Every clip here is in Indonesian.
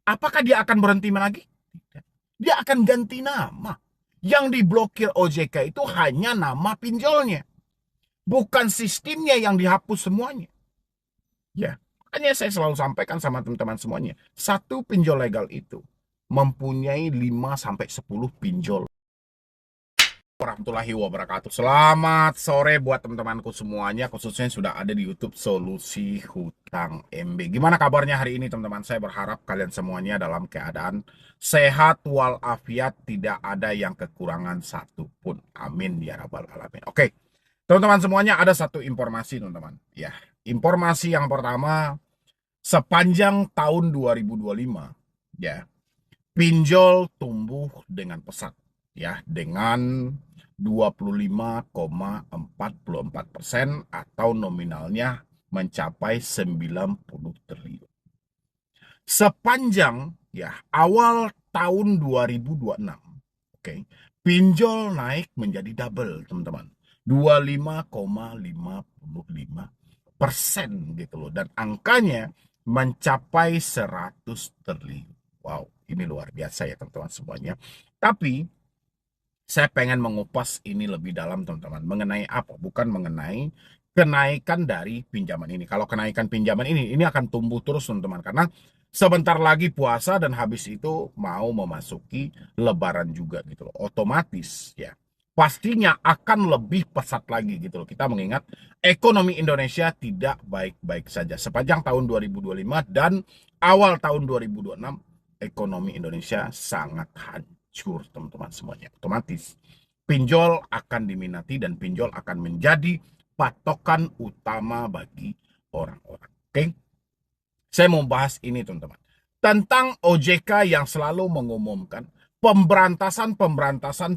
Apakah dia akan berhenti lagi? Tidak. Dia akan ganti nama. Yang diblokir OJK itu hanya nama pinjolnya, bukan sistemnya yang dihapus semuanya. Ya, makanya saya selalu sampaikan sama teman-teman semuanya, satu pinjol legal itu mempunyai 5 sampai 10 pinjol. Warahmatullahi wabarakatuh. Selamat sore buat teman-temanku semuanya, khususnya yang sudah ada di YouTube Solusi Hutang MB. Gimana kabarnya hari ini teman-teman? Saya berharap kalian semuanya dalam keadaan sehat walafiat, tidak ada yang kekurangan satupun. Amin ya rabbal alamin. Oke, teman-teman semuanya, ada satu informasi teman-teman. Ya, informasi yang pertama, sepanjang tahun 2025, ya, pinjol tumbuh dengan pesat, ya, dengan 25,44% atau nominalnya mencapai 90 triliun. Sepanjang ya awal tahun 2026, oke, pinjol naik menjadi double, teman-teman. 25,55% gitu loh, dan angkanya mencapai 100 triliun. Wow, ini luar biasa ya teman-teman semuanya. Tapi saya pengen mengupas ini lebih dalam teman-teman. Mengenai apa? Bukan mengenai kenaikan dari pinjaman ini. Kalau kenaikan pinjaman ini akan tumbuh terus teman-teman. Karena sebentar lagi puasa dan habis itu mau memasuki lebaran juga gitu loh. Otomatis ya, pastinya akan lebih pesat lagi gitu loh. Kita mengingat ekonomi Indonesia tidak baik-baik saja. Sepanjang tahun 2025 dan awal tahun 2026, ekonomi Indonesia sangat hancur teman-teman semuanya. Otomatis pinjol akan diminati dan pinjol akan menjadi patokan utama bagi orang-orang. Oke, saya mau bahas ini teman-teman, tentang OJK yang selalu mengumumkan pemberantasan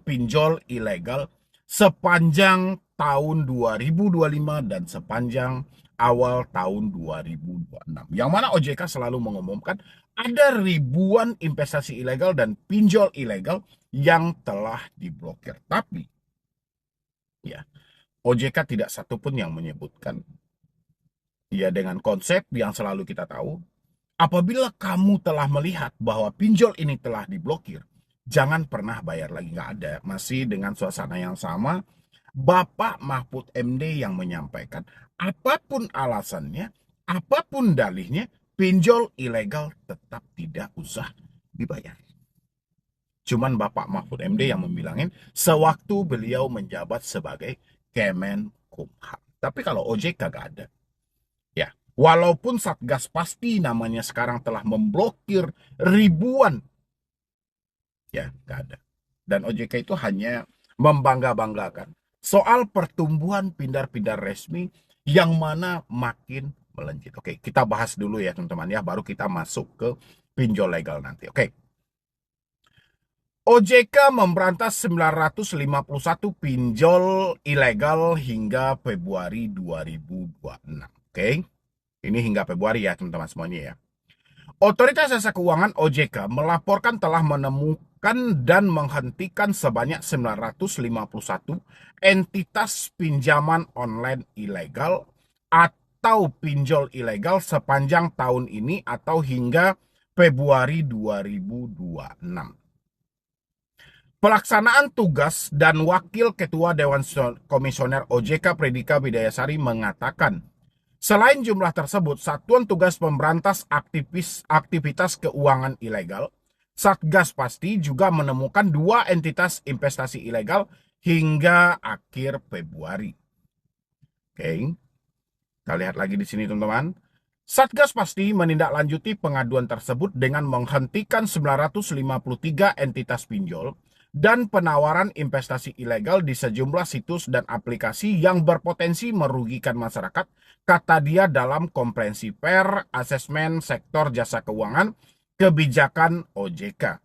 pinjol ilegal sepanjang tahun 2025 dan sepanjang awal tahun 2026. Yang mana OJK selalu mengumumkan ada ribuan investasi ilegal dan pinjol ilegal yang telah diblokir. Tapi ya, OJK tidak satupun yang menyebutkan, ya, dengan konsep yang selalu kita tahu, apabila kamu telah melihat bahwa pinjol ini telah diblokir, jangan pernah bayar lagi. Nggak ada. Masih dengan suasana yang sama, Bapak Mahfud MD yang menyampaikan, apapun alasannya, apapun dalihnya, pinjol ilegal tetap tidak usah dibayar. Cuman Bapak Mahfud MD yang membilangin sewaktu beliau menjabat sebagai Kemenkumham. Tapi kalau OJK gak ada. Ya, walaupun Satgas pasti namanya sekarang telah memblokir ribuan, ya gak ada. Dan OJK itu hanya membangga-banggakan soal pertumbuhan pindar-pindar resmi yang mana makin melejit. Oke, kita bahas dulu ya teman-teman ya, baru kita masuk ke pinjol legal nanti. Oke. OJK memberantas 951 pinjol ilegal hingga Februari 2026. Oke, ini hingga Februari ya teman-teman semuanya ya. Otoritas Jasa Keuangan OJK melaporkan telah menemukan dan menghentikan sebanyak 951 entitas pinjaman online ilegal atau pinjol ilegal sepanjang tahun ini atau hingga Februari 2026. Pelaksanaan tugas dan Wakil Ketua Dewan Komisioner OJK Predika Bidayasari mengatakan, selain jumlah tersebut, Satuan Tugas Pemberantas Aktivitas Keuangan Ilegal, Satgas Pasti juga menemukan 2 entitas investasi ilegal hingga akhir Februari. Oke, kita lihat lagi di sini teman-teman. Satgas Pasti menindaklanjuti pengaduan tersebut dengan menghentikan 953 entitas pinjol dan penawaran investasi ilegal di sejumlah situs dan aplikasi yang berpotensi merugikan masyarakat, kata dia dalam Komprehensi Per Asesmen Sektor Jasa Keuangan Kebijakan OJK.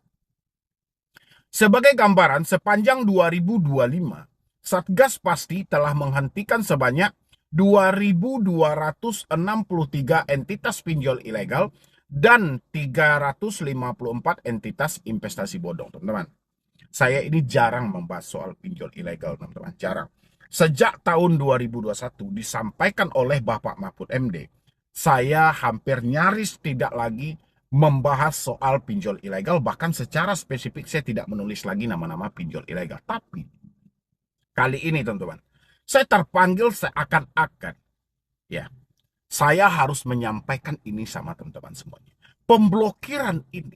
Sebagai gambaran, sepanjang 2025, Satgas Pasti telah menghentikan sebanyak 2.263 entitas pinjol ilegal dan 354 entitas investasi bodong, teman-teman. Saya ini jarang membahas soal pinjol ilegal, teman-teman. Jarang. Sejak tahun 2021 disampaikan oleh Bapak Mahfud MD, saya hampir nyaris tidak lagi membahas soal pinjol ilegal, bahkan secara spesifik saya tidak menulis lagi nama-nama pinjol ilegal. Tapi kali ini teman-teman, saya terpanggil seakan-akan ya, saya harus menyampaikan ini sama teman-teman semuanya. Pemblokiran ini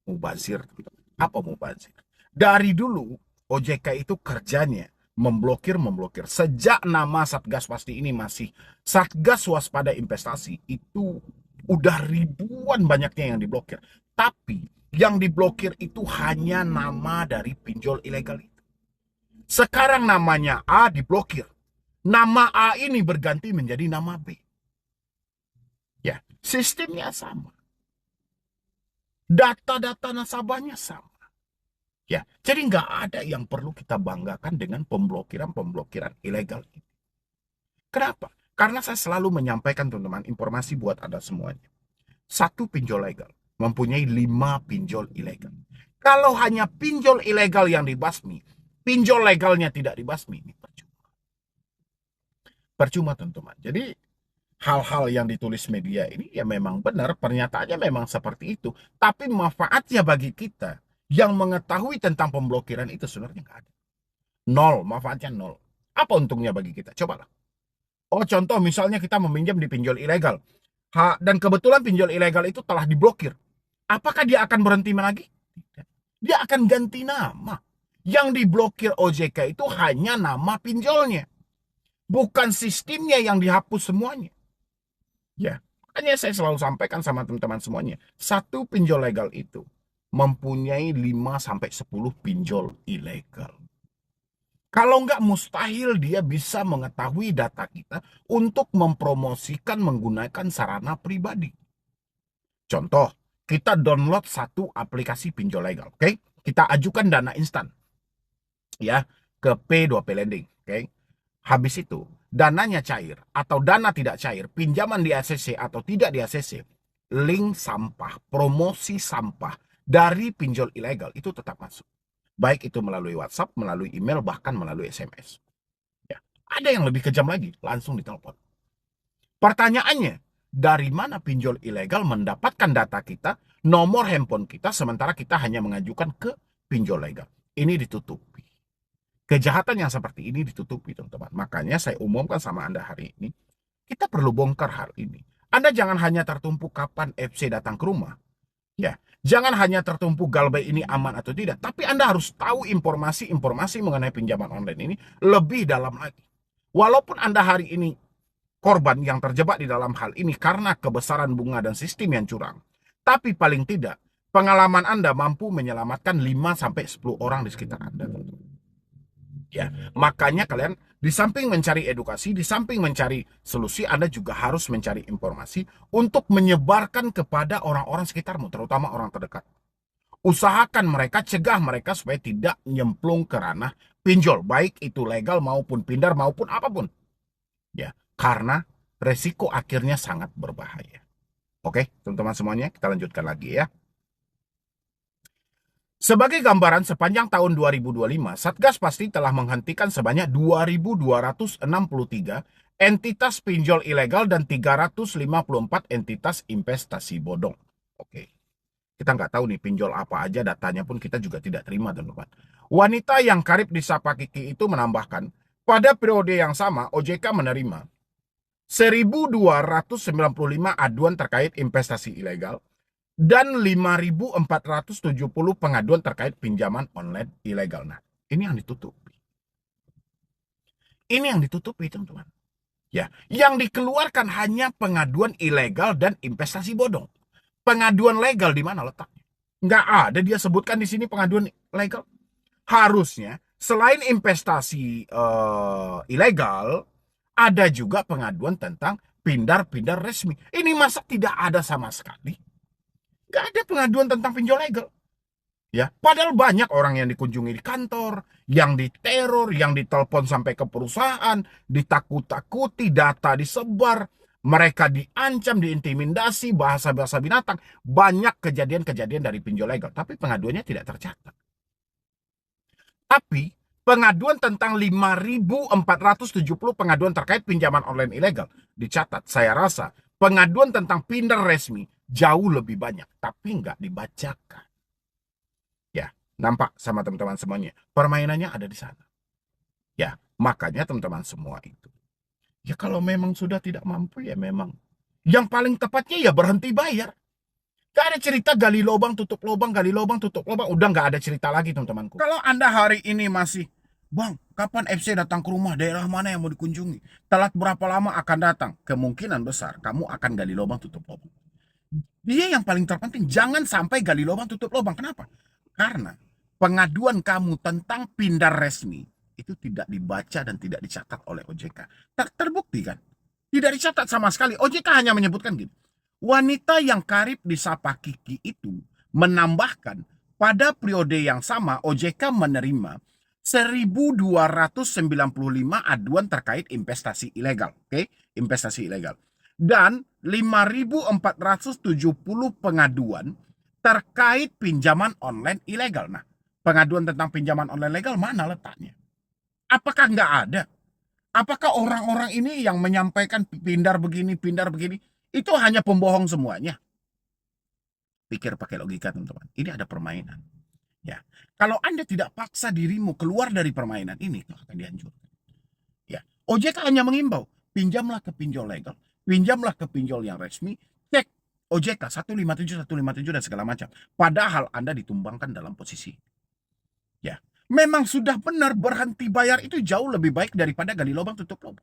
mubazir, teman-teman. Apa mubazir? Dari dulu OJK itu kerjanya memblokir. Sejak nama Satgas Pasti ini masih Satgas Waspada Investasi, itu udah ribuan banyaknya yang diblokir. Tapi yang diblokir itu hanya nama dari pinjol ilegal itu. Sekarang namanya A diblokir. Nama A ini berganti menjadi nama B. Ya, sistemnya sama. Data-data nasabahnya sama. Ya, jadi nggak ada yang perlu kita banggakan dengan pemblokiran ilegal ini. Kenapa? Karena saya selalu menyampaikan teman-teman informasi buat Anda semuanya. Satu pinjol legal mempunyai 5 pinjol ilegal. Kalau hanya pinjol ilegal yang dibasmi, pinjol legalnya tidak dibasmi, ini percuma. Percuma teman-teman. Jadi hal-hal yang ditulis media ini ya memang benar, pernyataannya memang seperti itu. Tapi manfaatnya bagi kita yang mengetahui tentang pemblokiran itu sebenarnya nggak ada. Nol, manfaatnya nol. Apa untungnya bagi kita? Cobalah. Oh, contoh misalnya kita meminjam di pinjol ilegal. Dan kebetulan pinjol ilegal itu telah diblokir. Apakah dia akan berhenti lagi? Tidak. Dia akan ganti nama. Yang diblokir OJK itu hanya nama pinjolnya. Bukan sistemnya yang dihapus semuanya. Ya, makanya saya selalu sampaikan sama teman-teman semuanya. Satu pinjol legal itu mempunyai 5-10 pinjol ilegal. Kalau nggak mustahil dia bisa mengetahui data kita untuk mempromosikan menggunakan sarana pribadi. Contoh, kita download satu aplikasi pinjol legal, oke? Kita ajukan dana instan, ya, ke P2P Lending, oke? Habis itu, dananya cair atau dana tidak cair, pinjaman di ACC atau tidak di ACC, link sampah, promosi sampah dari pinjol ilegal itu tetap masuk. Baik itu melalui WhatsApp, melalui email, bahkan melalui SMS. Ya. Ada yang lebih kejam lagi, langsung ditelepon. Pertanyaannya, dari mana pinjol ilegal mendapatkan data kita, nomor handphone kita, sementara kita hanya mengajukan ke pinjol legal? Ini ditutupi. Kejahatan yang seperti ini ditutupi, teman-teman. Makanya saya umumkan sama Anda hari ini, kita perlu bongkar hal ini. Anda jangan hanya tertumpu kapan FC datang ke rumah. Ya, jangan hanya tertumpu Galbay ini aman atau tidak, tapi Anda harus tahu informasi-informasi mengenai pinjaman online ini lebih dalam lagi. Walaupun Anda hari ini korban yang terjebak di dalam hal ini karena kebesaran bunga dan sistem yang curang, tapi paling tidak pengalaman Anda mampu menyelamatkan 5-10 orang di sekitar Anda. Ya, makanya kalian di samping mencari edukasi, di samping mencari solusi, Anda juga harus mencari informasi untuk menyebarkan kepada orang-orang sekitarmu, terutama orang terdekat. Usahakan mereka, cegah mereka supaya tidak nyemplung ke ranah pinjol, baik itu legal maupun pindar maupun apapun. Ya, karena resiko akhirnya sangat berbahaya. Oke, teman-teman semuanya, kita lanjutkan lagi ya. Sebagai gambaran, sepanjang tahun 2025, Satgas Pasti telah menghentikan sebanyak 2.263 entitas pinjol ilegal dan 354 entitas investasi bodong. Oke, kita nggak tahu nih pinjol apa aja, datanya pun kita juga tidak terima, teman-teman. Wanita yang karib disapa Kiki itu menambahkan, pada periode yang sama, OJK menerima 1.295 aduan terkait investasi ilegal, dan 5.470 pengaduan terkait pinjaman online ilegal. Nah, ini yang ditutupi. Ini yang ditutupi, teman-teman. Ya, yang dikeluarkan hanya pengaduan ilegal dan investasi bodong. Pengaduan legal di mana letaknya? Nggak ada dia sebutkan di sini pengaduan legal. Harusnya selain investasi ilegal, ada juga pengaduan tentang pindar-pindar resmi. Ini masa tidak ada sama sekali? Gak ada pengaduan tentang pinjol legal. Ya, padahal banyak orang yang dikunjungi di kantor, yang diteror, yang ditelepon sampai ke perusahaan, ditakut-takuti, data disebar, mereka diancam, diintimidasi, bahasa-bahasa binatang. Banyak kejadian-kejadian dari pinjol legal, tapi pengaduannya tidak tercatat. Tapi pengaduan tentang 5.470 pengaduan terkait pinjaman online ilegal dicatat. Saya rasa pengaduan tentang pindar resmi jauh lebih banyak, tapi nggak dibacakan. Ya, nampak sama teman-teman semuanya. Permainannya ada di sana. Ya, makanya teman-teman semua itu. Ya kalau memang sudah tidak mampu ya memang. Yang paling tepatnya ya berhenti bayar. Gak ada cerita gali lubang, tutup lubang, gali lubang, tutup lubang. Udah nggak ada cerita lagi teman-temanku. Kalau Anda hari ini masih, Bang, kapan FC datang ke rumah? Daerah mana yang mau dikunjungi? Telat berapa lama akan datang? Kemungkinan besar kamu akan gali lubang, tutup lubang. Dia yang paling terpenting, jangan sampai gali lubang, tutup lubang. Kenapa? Karena pengaduan kamu tentang pindar resmi itu tidak dibaca dan tidak dicatat oleh OJK. Terbukti kan? Tidak dicatat sama sekali. OJK hanya menyebutkan gini. Wanita yang karib disapa Kiki itu menambahkan pada periode yang sama OJK menerima 1.295 aduan terkait investasi ilegal. Oke, investasi ilegal. Dan 5.470 pengaduan terkait pinjaman online ilegal. Nah, pengaduan tentang pinjaman online ilegal mana letaknya? Apakah nggak ada? Apakah orang-orang ini yang menyampaikan pindar begini, itu hanya pembohong semuanya? Pikir pakai logika, teman-teman. Ini ada permainan. Ya, kalau Anda tidak paksa dirimu keluar dari permainan ini, itu akan dihancurkan. Ya, OJK hanya mengimbau, pinjamlah ke pinjol legal, pinjamlah ke pinjol yang resmi, cek OJK 157 dan segala macam. Padahal Anda ditumbangkan dalam posisi. Ya, memang sudah benar berhenti bayar itu jauh lebih baik daripada gali lubang tutup lubang.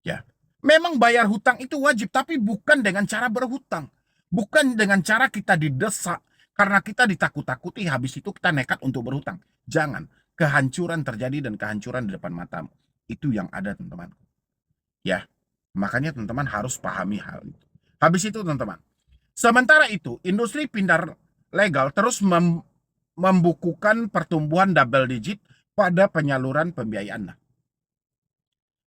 Ya, memang bayar hutang itu wajib, tapi bukan dengan cara berhutang. Bukan dengan cara kita didesak, karena kita ditakut-takuti, habis itu kita nekat untuk berhutang. Jangan, kehancuran terjadi dan kehancuran di depan matamu. Itu yang ada, teman-teman. Ya, makanya teman-teman harus pahami hal itu. Habis itu, teman-teman. Sementara itu, industri pindar legal terus membukukan pertumbuhan double digit pada penyaluran pembiayaan.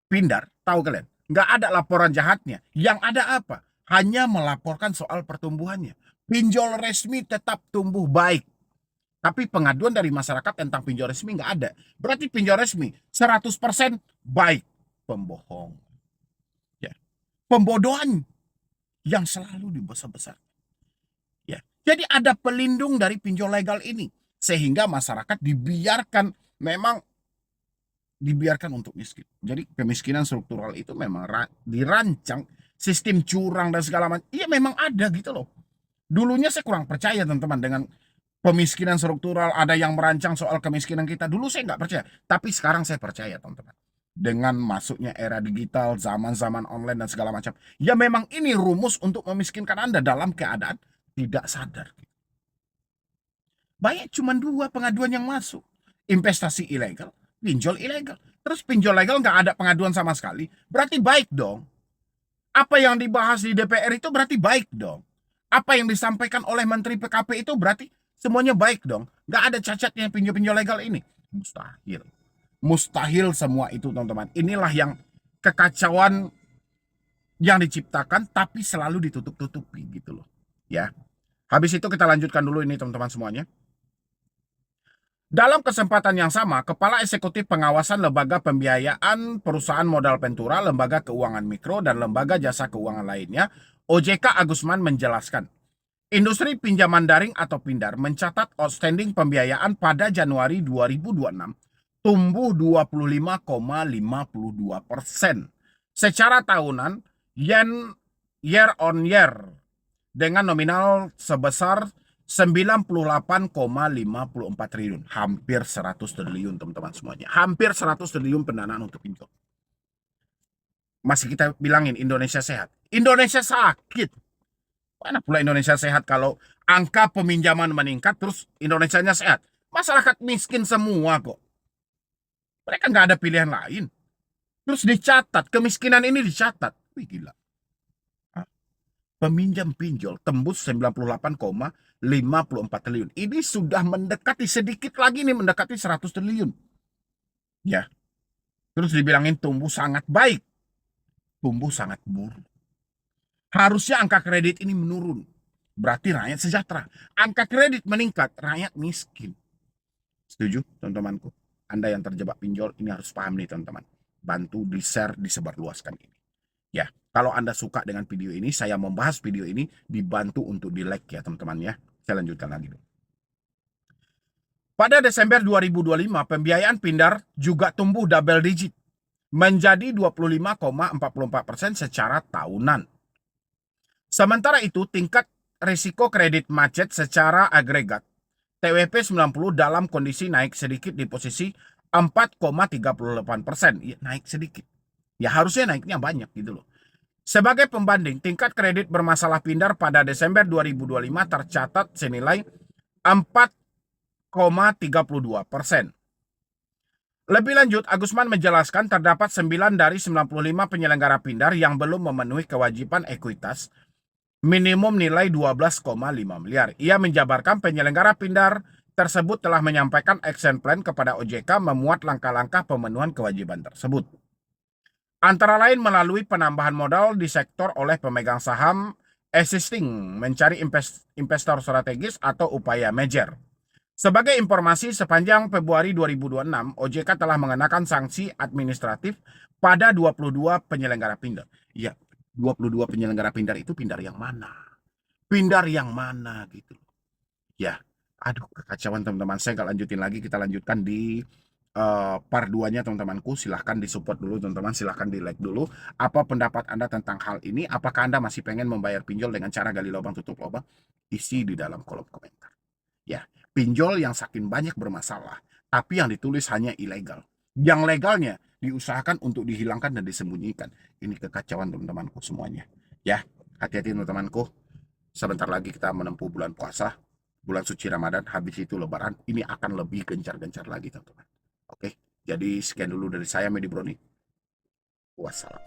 Pindar, tahu kalian, nggak ada laporan jahatnya. Yang ada apa? Hanya melaporkan soal pertumbuhannya. Pinjol resmi tetap tumbuh baik. Tapi pengaduan dari masyarakat tentang pinjol resmi nggak ada. Berarti pinjol resmi 100% baik. Pembohong. Ya. Pembodohan yang selalu dibesar-besar. Ya. Jadi ada pelindung dari pinjol legal ini. Sehingga masyarakat dibiarkan untuk miskin. Jadi kemiskinan struktural itu memang dirancang, sistem curang dan segala macam. Iya memang ada gitu loh. Dulunya saya kurang percaya teman-teman dengan pemiskinan struktural, ada yang merancang soal kemiskinan kita. Dulu saya nggak percaya, tapi sekarang saya percaya teman-teman. Dengan masuknya era digital, zaman-zaman online dan segala macam. Ya memang ini rumus untuk memiskinkan Anda dalam keadaan tidak sadar. Banyak cuma 2 pengaduan yang masuk. Investasi ilegal, pinjol ilegal. Terus pinjol legal nggak ada pengaduan sama sekali. Berarti baik dong. Apa yang dibahas di DPR itu berarti baik dong. Apa yang disampaikan oleh Menteri PKP itu berarti semuanya baik dong. Nggak ada cacatnya pinjol-pinjol legal ini. Mustahil. Mustahil semua itu teman-teman. Inilah yang kekacauan yang diciptakan tapi selalu ditutup-tutupi gitu loh. Ya. Habis itu kita lanjutkan dulu ini teman-teman semuanya. Dalam kesempatan yang sama, Kepala Eksekutif Pengawasan Lembaga Pembiayaan Perusahaan Modal Ventura, Lembaga Keuangan Mikro, dan Lembaga Jasa Keuangan lainnya, OJK Agusman menjelaskan, industri pinjaman daring atau pindar mencatat outstanding pembiayaan pada Januari 2026 tumbuh 25,52% secara tahunan year on year dengan nominal sebesar 98,54 triliun. Hampir 100 triliun teman-teman semuanya. Hampir 100 triliun pendanaan untuk pinjol. Masih kita bilangin Indonesia sehat. Indonesia sakit. Mana pula Indonesia sehat kalau angka peminjaman meningkat terus Indonesianya sehat. Masyarakat miskin semua kok. Mereka nggak ada pilihan lain. Terus dicatat, kemiskinan ini dicatat. Wih gila. Peminjam pinjol tembus 98,54 triliun. Ini sudah mendekati sedikit lagi nih mendekati 100 triliun. Ya. Terus dibilangin tumbuh sangat baik. Tumbuh sangat buruk. Harusnya angka kredit ini menurun. Berarti rakyat sejahtera. Angka kredit meningkat, rakyat miskin. Setuju teman-temanku? Anda yang terjebak pinjol ini harus paham nih teman-teman. Bantu di-share, disebarluaskan ini. Ya. Kalau Anda suka dengan video ini, saya membahas video ini, dibantu untuk di-like ya teman-teman ya. Saya lanjutkan lagi. Pada Desember 2025, pembiayaan Pindar juga tumbuh double digit menjadi 25,44% secara tahunan. Sementara itu, tingkat risiko kredit macet secara agregat TWP 90 dalam kondisi naik sedikit di posisi 4,38%. Ya, naik sedikit. Ya harusnya naiknya banyak gitu loh. Sebagai pembanding, tingkat kredit bermasalah Pindar pada Desember 2025 tercatat senilai 4,32%. Lebih lanjut, Agusman menjelaskan terdapat 9 dari 95 penyelenggara Pindar yang belum memenuhi kewajiban ekuitas minimum nilai 12,5 miliar. Ia menjabarkan penyelenggara Pindar tersebut telah menyampaikan action plan kepada OJK memuat langkah-langkah pemenuhan kewajiban tersebut. Antara lain melalui penambahan modal di sektor oleh pemegang saham existing, mencari investor strategis atau upaya merger. Sebagai informasi, sepanjang Februari 2026, OJK telah mengenakan sanksi administratif pada 22 penyelenggara Pindar. Ya, 22 penyelenggara Pindar itu Pindar yang mana? Pindar yang mana gitu. Ya, aduh kekacauan teman-teman. Saya nggak lanjutin lagi, kita lanjutkan di part 2-nya teman-temanku. Silahkan disupport dulu teman-teman, silahkan di like dulu. Apa pendapat Anda tentang hal ini? Apakah Anda masih pengen membayar pinjol dengan cara gali lubang tutup lubang? Isi di dalam kolom komentar. Ya, pinjol yang saking banyak bermasalah, tapi yang ditulis hanya ilegal. Yang legalnya diusahakan untuk dihilangkan dan disembunyikan. Ini kekacauan teman-temanku semuanya. Ya, hati-hati teman-temanku. Sebentar lagi kita menempuh bulan puasa, bulan suci Ramadan, habis itu Lebaran. Ini akan lebih gencar-gencar lagi teman-teman. Oke, jadi sekian dulu dari saya, Medi Broni. Wassalam.